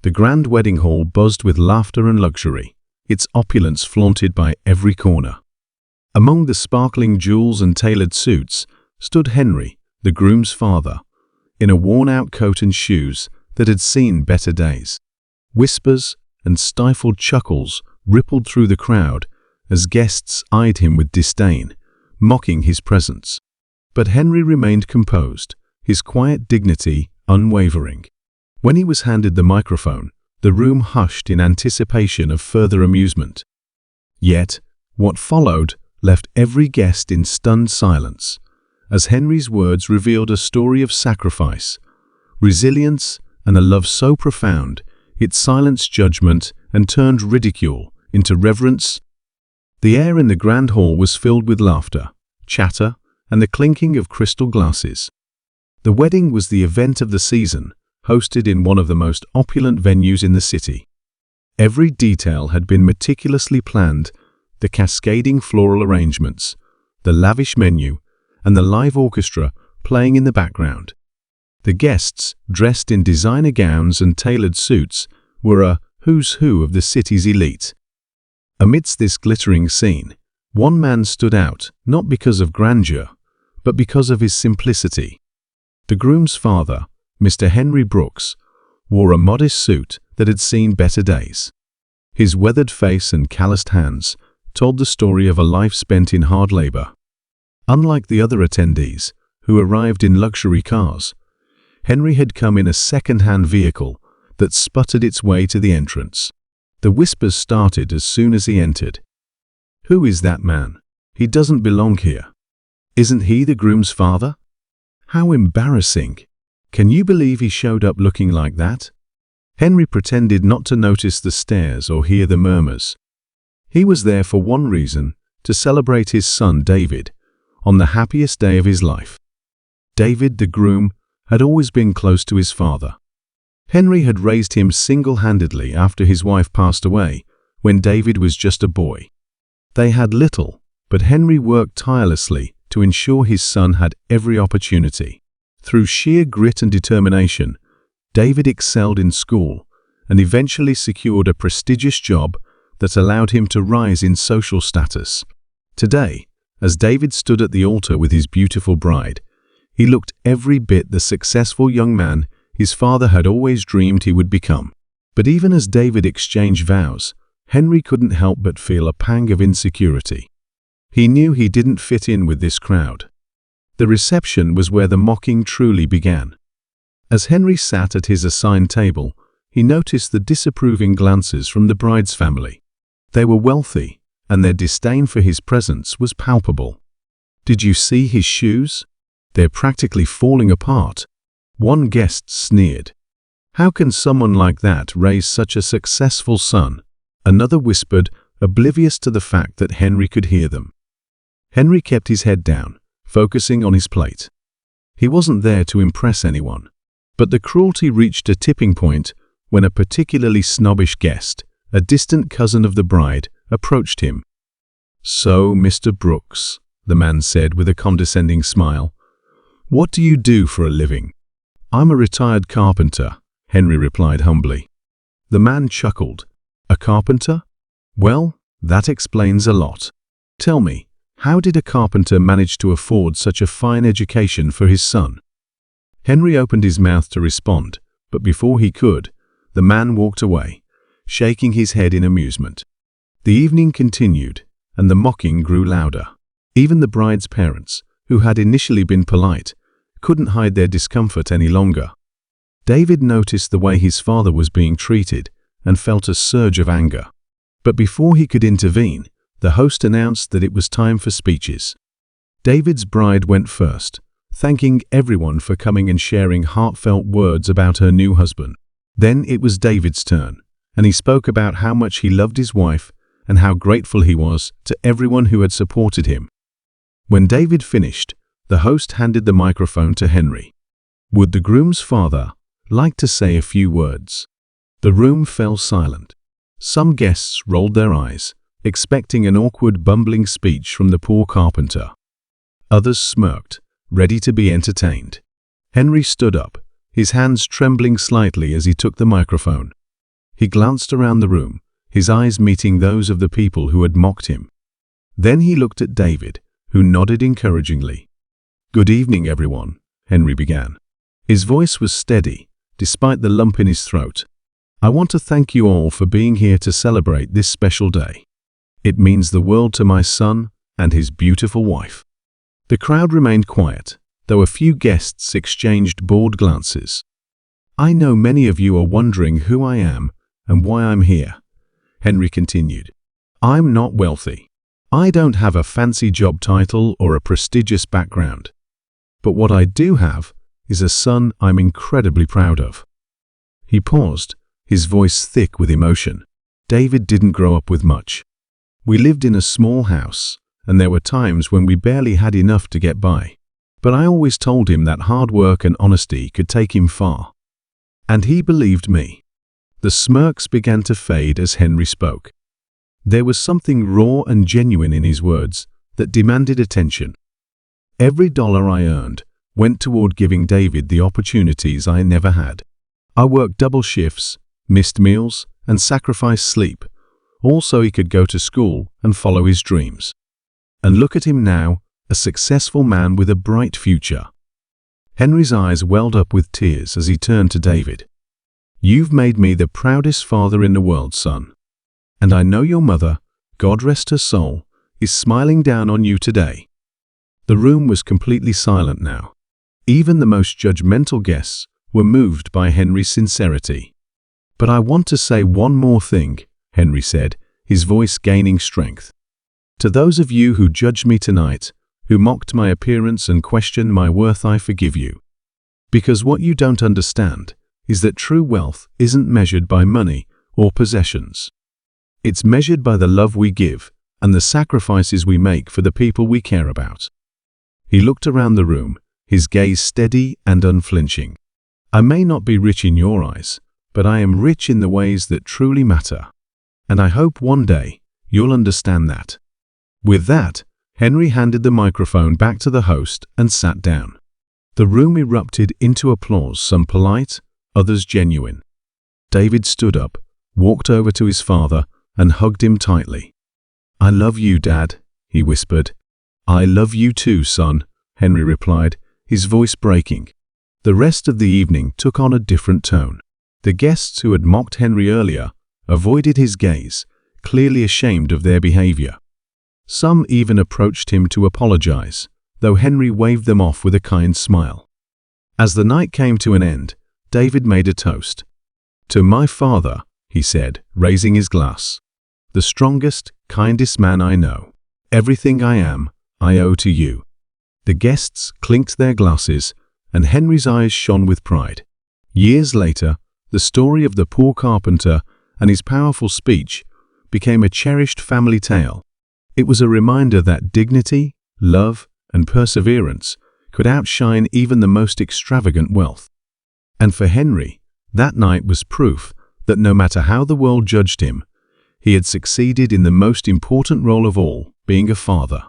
The grand wedding hall buzzed with laughter and luxury, its opulence flaunted by every corner. Among the sparkling jewels and tailored suits stood Henry, the groom's father, in a worn-out coat and shoes that had seen better days. Whispers and stifled chuckles rippled through the crowd as guests eyed him with disdain, mocking his presence. But Henry remained composed, his quiet dignity unwavering. When he was handed the microphone, the room hushed in anticipation of further amusement. Yet, what followed left every guest in stunned silence, as Henry's words revealed a story of sacrifice, resilience, and a love so profound it silenced judgment and turned ridicule into reverence. The air in the grand hall was filled with laughter, chatter, and the clinking of crystal glasses. The wedding was the event of the season, hosted in one of the most opulent venues in the city. Every detail had been meticulously planned: the cascading floral arrangements, the lavish menu, and the live orchestra playing in the background. The guests, dressed in designer gowns and tailored suits, were a who's who of the city's elite. Amidst this glittering scene, one man stood out, not because of grandeur, but because of his simplicity. The groom's father, Mr. Henry Brooks, wore a modest suit that had seen better days. His weathered face and calloused hands told the story of a life spent in hard labor. Unlike the other attendees, who arrived in luxury cars, Henry had come in a second-hand vehicle that sputtered its way to the entrance. The whispers started as soon as he entered. "Who is that man? He doesn't belong here. Isn't he the groom's father? How embarrassing! Can you believe he showed up looking like that?" Henry pretended not to notice the stares or hear the murmurs. He was there for one reason: to celebrate his son David, on the happiest day of his life. David, the groom, had always been close to his father. Henry had raised him single-handedly after his wife passed away, when David was just a boy. They had little, but Henry worked tirelessly to ensure his son had every opportunity. Through sheer grit and determination, David excelled in school and eventually secured a prestigious job that allowed him to rise in social status. Today, as David stood at the altar with his beautiful bride, he looked every bit the successful young man his father had always dreamed he would become. But even as David exchanged vows, Henry couldn't help but feel a pang of insecurity. He knew he didn't fit in with this crowd. The reception was where the mocking truly began. As Henry sat at his assigned table, he noticed the disapproving glances from the bride's family. They were wealthy, and their disdain for his presence was palpable. "Did you see his shoes? They're practically falling apart." One guest sneered. "How can someone like that raise such a successful son?" Another whispered, oblivious to the fact that Henry could hear them. Henry kept his head down, focusing on his plate. He wasn't there to impress anyone. But the cruelty reached a tipping point when a particularly snobbish guest, a distant cousin of the bride, approached him. "So, Mr. Brooks," the man said with a condescending smile, "what do you do for a living?" "I'm a retired carpenter," Henry replied humbly. The man chuckled. "A carpenter? Well, that explains a lot. Tell me, how did a carpenter manage to afford such a fine education for his son?" Henry opened his mouth to respond, but before he could, the man walked away, shaking his head in amusement. The evening continued, and the mocking grew louder. Even the bride's parents, who had initially been polite, couldn't hide their discomfort any longer. David noticed the way his father was being treated and felt a surge of anger. But before he could intervene, the host announced that it was time for speeches. David's bride went first, thanking everyone for coming and sharing heartfelt words about her new husband. Then it was David's turn, and he spoke about how much he loved his wife and how grateful he was to everyone who had supported him. When David finished, the host handed the microphone to Henry. Would the groom's father like to say a few words? The room fell silent. Some guests rolled their eyes, expecting an awkward, bumbling speech from the poor carpenter. Others smirked, ready to be entertained. Henry stood up, his hands trembling slightly as he took the microphone. He glanced around the room, his eyes meeting those of the people who had mocked him. Then he looked at David, who nodded encouragingly. "Good evening, everyone," Henry began. His voice was steady, despite the lump in his throat. "I want to thank you all for being here to celebrate this special day. It means the world to my son and his beautiful wife." The crowd remained quiet, though a few guests exchanged bored glances. "I know many of you are wondering who I am and why I'm here," Henry continued. "I'm not wealthy. I don't have a fancy job title or a prestigious background. But what I do have is a son I'm incredibly proud of." He paused, his voice thick with emotion. "David didn't grow up with much. We lived in a small house, and there were times when we barely had enough to get by. But I always told him that hard work and honesty could take him far. And he believed me." The smirks began to fade as Henry spoke. There was something raw and genuine in his words that demanded attention. "Every dollar I earned went toward giving David the opportunities I never had. I worked double shifts, missed meals, and sacrificed sleep, all so he could go to school and follow his dreams. And look at him now, a successful man with a bright future." Henry's eyes welled up with tears as he turned to David. "You've made me the proudest father in the world, son. And I know your mother, God rest her soul, is smiling down on you today." The room was completely silent now. Even the most judgmental guests were moved by Henry's sincerity. "But I want to say one more thing," Henry said, his voice gaining strength. "To those of you who judged me tonight, who mocked my appearance and questioned my worth, I forgive you. Because what you don't understand is that true wealth isn't measured by money or possessions. It's measured by the love we give and the sacrifices we make for the people we care about." He looked around the room, his gaze steady and unflinching. "I may not be rich in your eyes, but I am rich in the ways that truly matter. And I hope one day you'll understand that." With that, Henry handed the microphone back to the host and sat down. The room erupted into applause, some polite, others genuine. David stood up, walked over to his father, and hugged him tightly. "I love you, Dad," he whispered. "I love you too, son," Henry replied, his voice breaking. The rest of the evening took on a different tone. The guests who had mocked Henry earlier avoided his gaze, clearly ashamed of their behavior. Some even approached him to apologize, though Henry waved them off with a kind smile. As the night came to an end, David made a toast. "To my father," he said, raising his glass. "The strongest, kindest man I know. Everything I am, I owe to you." The guests clinked their glasses, and Henry's eyes shone with pride. Years later, the story of the poor carpenter and his powerful speech became a cherished family tale. It was a reminder that dignity, love, and perseverance could outshine even the most extravagant wealth. And for Henry, that night was proof that no matter how the world judged him, he had succeeded in the most important role of all, being a father.